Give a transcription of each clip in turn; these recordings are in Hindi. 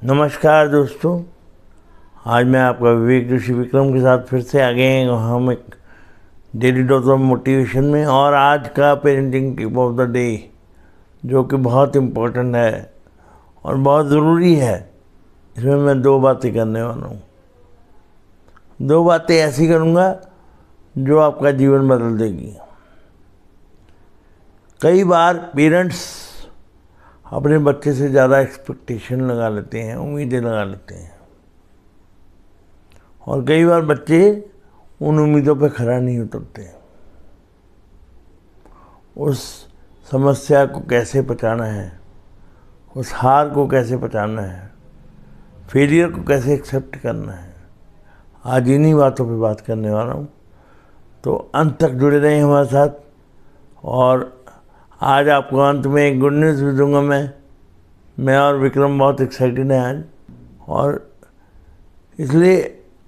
नमस्कार दोस्तों, आज मैं आपका विवेक ऋषि विक्रम के साथ फिर से आ गए हैं हम एक डेली डोज ऑफ मोटिवेशन में। और आज का parenting tip of the day जो कि बहुत इम्पोर्टेंट है और बहुत ज़रूरी है, इसमें मैं दो बातें करने वाला हूँ। दो बातें ऐसी करूँगा जो आपका जीवन बदल देगी। कई बार पेरेंट्स अपने बच्चे से ज़्यादा एक्सपेक्टेशन लगा लेते हैं, उम्मीदें लगा लेते हैं, और कई बार बच्चे उन उम्मीदों पर खरा नहीं उतरते। उस समस्या को कैसे पचाना है, उस हार को कैसे पचाना है, फेलियर को कैसे एक्सेप्ट करना है, आज इन्हीं बातों पे बात करने वाला हूँ। तो अंत तक जुड़े रहें हमारे साथ। और आज आपको अंत में एक गुड न्यूज़ भी दूंगा। मैं और विक्रम बहुत एक्साइटेड हैं आज, और इसलिए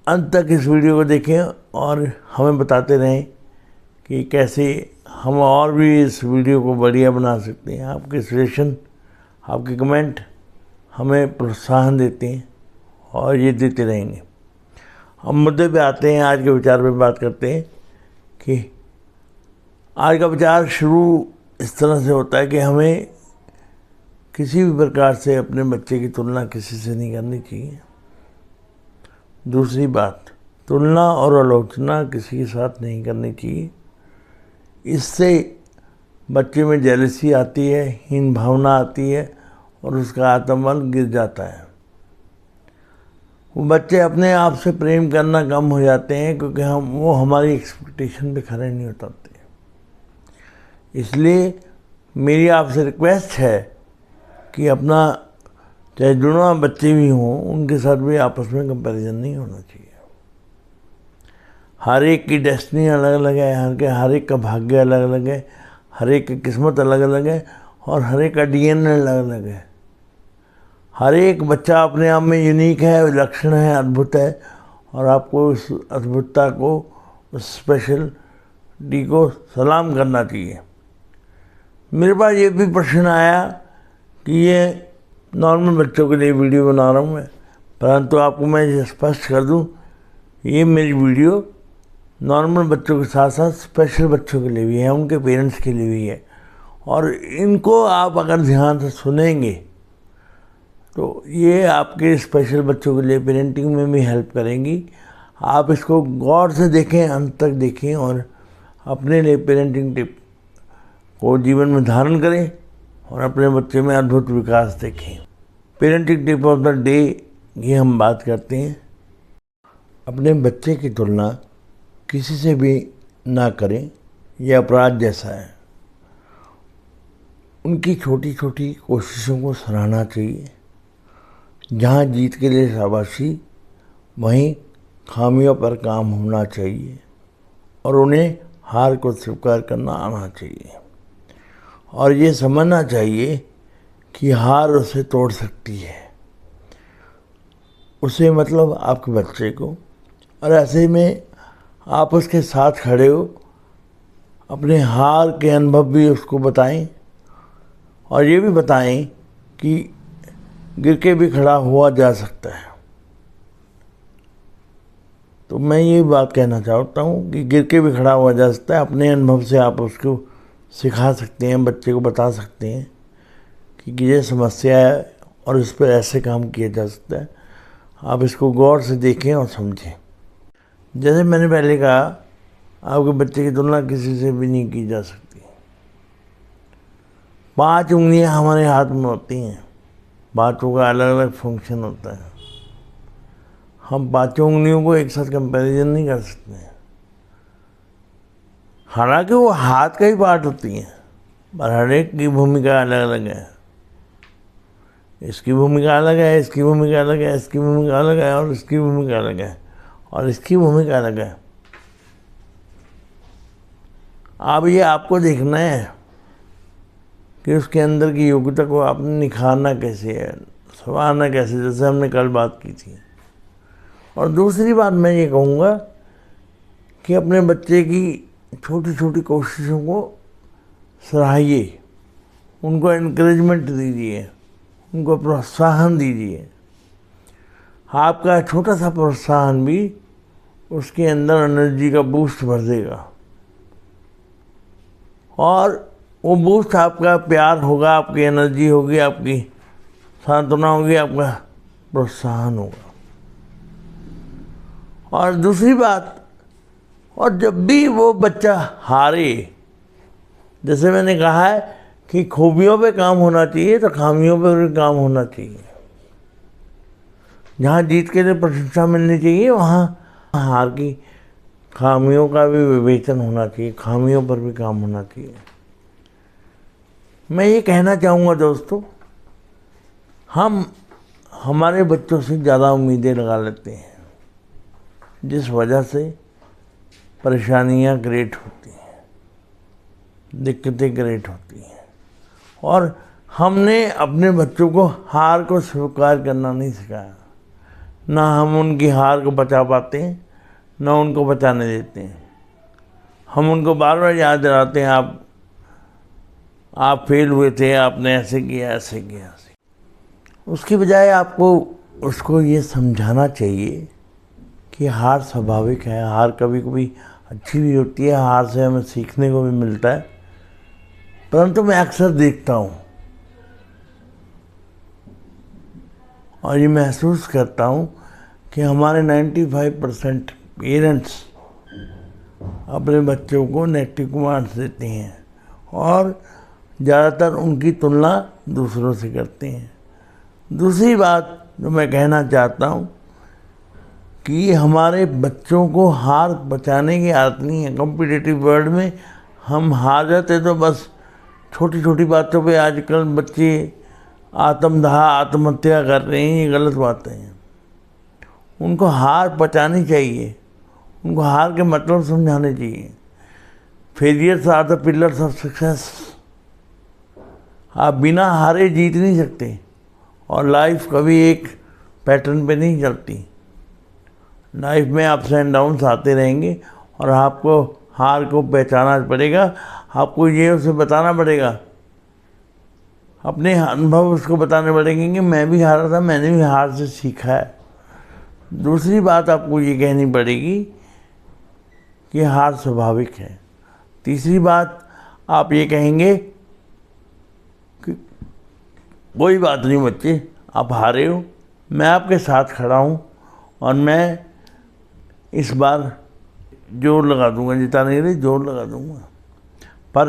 अंत तक इस वीडियो को देखें और हमें बताते रहें कि कैसे हम और भी इस वीडियो को बढ़िया बना सकते हैं। आपके सजेशन, आपके कमेंट हमें प्रोत्साहन देते हैं और ये देते रहेंगे। हम मुद्दे पे आते हैं, आज के विचार पे बात करते हैं कि आज का विचार शुरू इस तरह से होता है कि हमें किसी भी प्रकार से अपने बच्चे की तुलना किसी से नहीं करनी चाहिए। दूसरी बात, तुलना और आलोचना किसी के साथ नहीं करनी चाहिए। इससे बच्चे में जेलसी आती है, हीन भावना आती है और उसका आत्मबल गिर जाता है। वो बच्चे अपने आप से प्रेम करना कम हो जाते हैं क्योंकि वो हमारी एक्सपेक्टेशन पे खरे नहीं उतरते। इसलिए मेरी आपसे रिक्वेस्ट है कि अपना, चाहे जुड़वा बच्चे भी हों, उनके साथ भी आपस में कंपैरिजन नहीं होना चाहिए। हर एक की डेस्टिनी अलग अलग है, हर एक का भाग्य अलग अलग है, हर एक की किस्मत अलग अलग है और हर एक का डीएनए अलग अलग है। हर एक बच्चा अपने आप में यूनिक है, विलक्षण है, अद्भुत है, और आपको उस अद्भुतता को, उस स्पेशल डी को सलाम करना चाहिए। मेरे पास ये भी प्रश्न आया कि ये नॉर्मल बच्चों के लिए वीडियो बना रहा हूँ मैं, परंतु आपको मैं ये स्पष्ट कर दूँ, ये मेरी वीडियो नॉर्मल बच्चों के साथ साथ स्पेशल बच्चों के लिए भी है, उनके पेरेंट्स के लिए भी है। और इनको आप अगर ध्यान से सुनेंगे तो ये आपके स्पेशल बच्चों के लिए पेरेंटिंग में भी हेल्प करेंगी। आप इसको गौर से देखें, अंत तक देखें और अपने लिए पेरेंटिंग टिप को जीवन में धारण करें और अपने बच्चे में अद्भुत विकास देखें। Parenting tip of the day ये हम बात करते हैं, अपने बच्चे की तुलना किसी से भी ना करें, यह अपराध जैसा है। उनकी छोटी छोटी कोशिशों को सराहना चाहिए। जहाँ जीत के लिए शाबाशी, वहीं खामियों पर काम होना चाहिए और उन्हें हार को स्वीकार करना आना चाहिए। और ये समझना चाहिए कि हार उसे तोड़ सकती है, उसे मतलब आपके बच्चे को। और ऐसे में आप उसके साथ खड़े हो, अपने हार के अनुभव भी उसको बताएं और ये भी बताएं कि गिर के भी खड़ा हुआ जा सकता है। तो मैं ये बात कहना चाहता हूँ कि गिर के भी खड़ा हुआ जा सकता है। अपने अनुभव से आप उसको सिखा सकते हैं, बच्चे को बता सकते हैं कि ये समस्या है और इस पर ऐसे काम किया जा सकता है। आप इसको गौर से देखें और समझें। जैसे मैंने पहले कहा, आपके बच्चे की तुलना किसी से भी नहीं की जा सकती। 5 उंगलियां हमारे हाथ में होती हैं, पाँचों का अलग अलग फंक्शन होता है। हम 5 उंगलियों को एक साथ कंपैरिजन नहीं कर सकते हैं। हालांकि वो हाथ का ही पार्ट होती हैं, पर हर एक की भूमिका अलग अलग है। इसकी भूमिका अलग है, इसकी भूमिका अलग है, इसकी भूमिका अलग है, और इसकी भूमिका अलग है, और इसकी भूमिका अलग है। अब ये आपको देखना है कि उसके अंदर की योग्यता को आपने निखारना कैसे है, संवारना कैसे, जैसे हमने कल बात की थी। और दूसरी बात मैं ये कहूँगा कि अपने बच्चे की छोटी छोटी कोशिशों को सराहिए, उनको एनकरेजमेंट दीजिए, उनको प्रोत्साहन दीजिए। आपका छोटा सा प्रोत्साहन भी उसके अंदर एनर्जी का बूस्ट भर देगा, और वो बूस्ट आपका प्यार होगा, आपकी एनर्जी होगी, आपकी सांत्वना होगी, आपका प्रोत्साहन होगा। और दूसरी बात, और जब भी वो बच्चा हारे, जैसे मैंने कहा है कि खूबियों पे काम होना चाहिए तो खामियों पे भी काम होना चाहिए। जहाँ जीत के लिए प्रशंसा मिलनी चाहिए, वहाँ हार की खामियों का भी विवेचन होना चाहिए, खामियों पर भी काम होना चाहिए। मैं ये कहना चाहूँगा दोस्तों, हम हमारे बच्चों से ज़्यादा उम्मीदें लगा लेते हैं, जिस वजह से परेशानियाँ क्रिएट होती हैं, दिक्कतें क्रिएट होती हैं, और हमने अपने बच्चों को हार को स्वीकार करना नहीं सिखाया। ना हम उनकी हार को बचा पाते हैं, ना उनको बचाने देते हैं। हम उनको बार बार याद दिलाते हैं, आप फेल हुए थे, आपने ऐसे किया, ऐसे किया, ऐसे। उसकी बजाय आपको उसको ये समझाना चाहिए कि हार स्वाभाविक है, हार कभी कभी अच्छी भी होती है, हार से हमें सीखने को भी मिलता है। परंतु मैं अक्सर देखता हूँ और ये महसूस करता हूँ कि हमारे 95% पेरेंट्स अपने बच्चों को नेगेटिव मार्क्स देते हैं और ज़्यादातर उनकी तुलना दूसरों से करते हैं। दूसरी बात जो मैं कहना चाहता हूँ कि हमारे बच्चों को हार बचाने की आदत नहीं है। कॉम्पिटिटिव वर्ल्ड में हम हार जाते तो बस छोटी छोटी बातों पे आजकल बच्चे आत्मदाह, आत्महत्या कर रहे हैं, ये गलत बातें हैं। उनको हार बचानी चाहिए, उनको हार के मतलब समझाने चाहिए। Failures are the pillars of success. आप बिना हारे जीत नहीं सकते, और लाइफ कभी एक पैटर्न पे नहीं चलती। लाइफ में अप्स एंड डाउन्स आते रहेंगे, और आपको हार को पहचानना पड़ेगा। आपको ये उसे बताना पड़ेगा, अपने अनुभव उसको बताने पड़ेंगे कि मैं भी हारा था, मैंने भी हार से सीखा है। दूसरी बात आपको ये कहनी पड़ेगी कि हार स्वाभाविक है। तीसरी बात आप ये कहेंगे कि कोई बात नहीं बच्चे, आप हारे हो, मैं आपके साथ खड़ा हूँ और मैं इस बार जोर लगा दूंगा, जिताने के लिए जोर लगा दूंगा। पर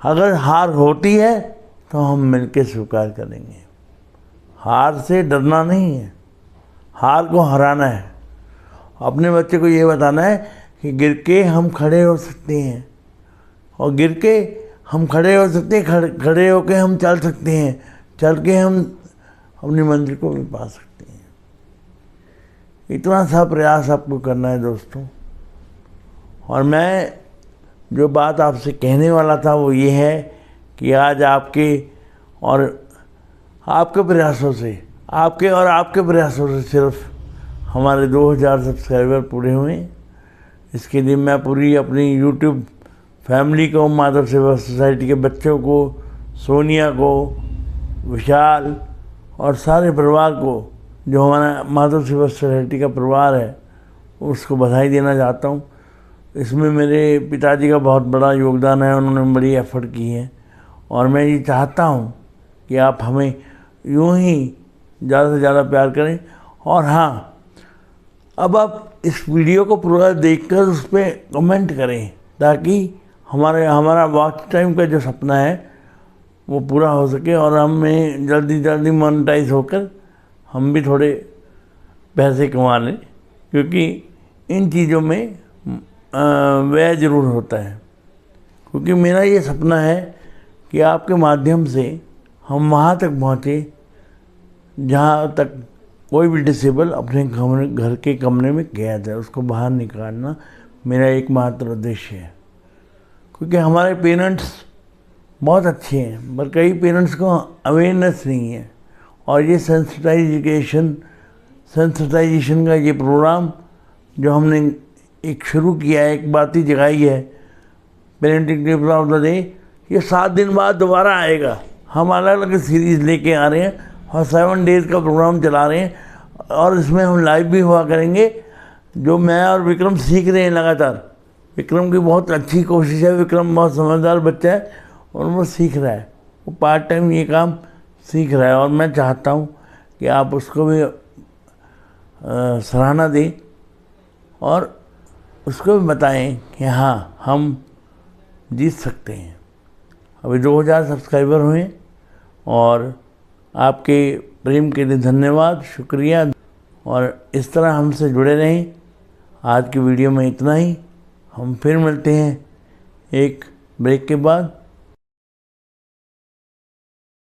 अगर हार होती है तो हम मिलकर स्वीकार करेंगे। हार से डरना नहीं है, हार को हराना है। अपने बच्चे को ये बताना है कि गिर के हम खड़े हो सकते हैं, और गिर के हम खड़े हो सकते हैं, खड़े होके हम चल सकते हैं, चल के हम अपनी मंजिल को भी पा सकते हैं। इतना सा प्रयास आपको करना है दोस्तों। और मैं जो बात आपसे कहने वाला था वो ये है कि आज आपके प्रयासों से, आपके प्रयासों से सिर्फ हमारे 2000 सब्सक्राइबर पूरे हुए। इसके लिए मैं पूरी अपनी यूट्यूब फैमिली को, माधव सेवा सोसाइटी के बच्चों को, सोनिया को, विशाल और सारे परिवार को, जो हमारा माधव सेवा सोसाइटी का परिवार है, उसको बधाई देना चाहता हूँ। इसमें मेरे पिताजी का बहुत बड़ा योगदान है, उन्होंने बड़ी एफर्ट की है, और मैं ये चाहता हूँ कि आप हमें यूँ ही ज़्यादा से ज़्यादा प्यार करें। और हाँ, अब आप इस वीडियो को पूरा देखकर उस पर कमेंट करें, ताकि हमारा वॉच टाइम का जो सपना है वो पूरा हो सके, और हमें जल्दी मोनेटाइज होकर हम भी थोड़े पैसे कमा लें, क्योंकि इन चीज़ों में व्यय ज़रूर होता है। क्योंकि मेरा ये सपना है कि आपके माध्यम से हम वहाँ तक पहुँचे जहाँ तक कोई भी डिसेबल अपने घर के कमरे में कैद है, उसको बाहर निकालना मेरा एकमात्र उद्देश्य है। क्योंकि हमारे पेरेंट्स बहुत अच्छे हैं, पर कई पेरेंट्स को अवेयरनेस नहीं है, और ये सेंसिटाइजेशन का ये प्रोग्राम जो हमने एक शुरू किया है, एक बात ही जगाई है, parenting tips of the day, ये 7 दिन बाद दोबारा आएगा। हम अलग अलग सीरीज़ लेके आ रहे हैं और 7 डेज़ का प्रोग्राम चला रहे हैं। और इसमें हम लाइव भी हुआ करेंगे। जो मैं और विक्रम सीख रहे हैं लगातार, विक्रम की बहुत अच्छी कोशिश है, विक्रम बहुत समझदार बच्चा है और वो सीख रहा है, वो पार्ट टाइम ये काम सीख रहा है। और मैं चाहता हूँ कि आप उसको भी सराहना दें और उसको भी बताएं कि हाँ, हम जीत सकते हैं। अभी 2000 सब्सक्राइबर हुए और आपके प्रेम के लिए धन्यवाद, शुक्रिया। और इस तरह हमसे जुड़े रहें। आज की वीडियो में इतना ही। हम फिर मिलते हैं एक ब्रेक के बाद।